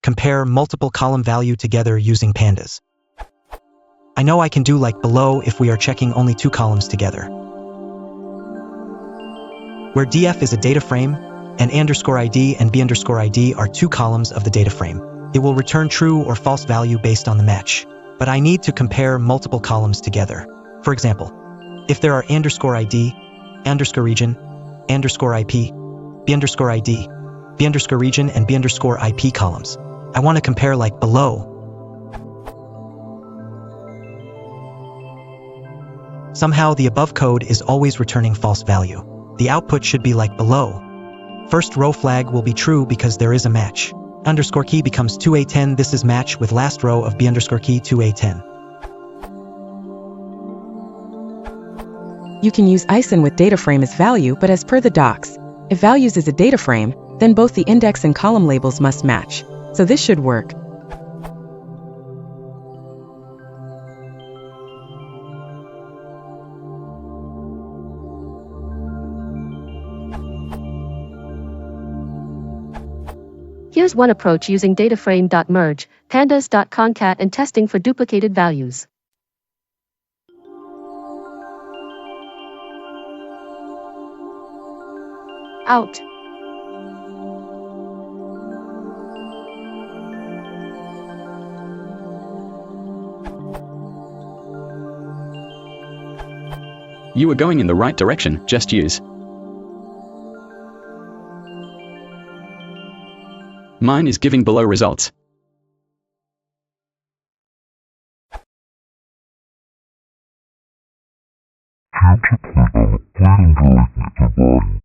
compare multiple column value together using Pandas. I know I can do like below if we are checking only 2 columns together. Where df is a data frame, and _id and b_id are 2 columns of the data frame, it will return true or false value based on the match. But I need to compare multiple columns together. For example, if there are _id, _region, _ip, b_id, b_region and b_ip columns, I want to compare like below. Somehow the above code is always returning false value. The output should be like below. First row flag will be true because there is a match. _key becomes 2a10, this is match with last row of b_key 2a10. You can use ISIN with dataframe as value, but as per the docs, if values is a dataframe, then both the index and column labels must match. So this should work. Here's one approach using dataframe.merge, pandas.concat and testing for duplicated values. Out. You are going in the right direction, just use. Mine is giving below results. Can't you please, I'm planning to like it,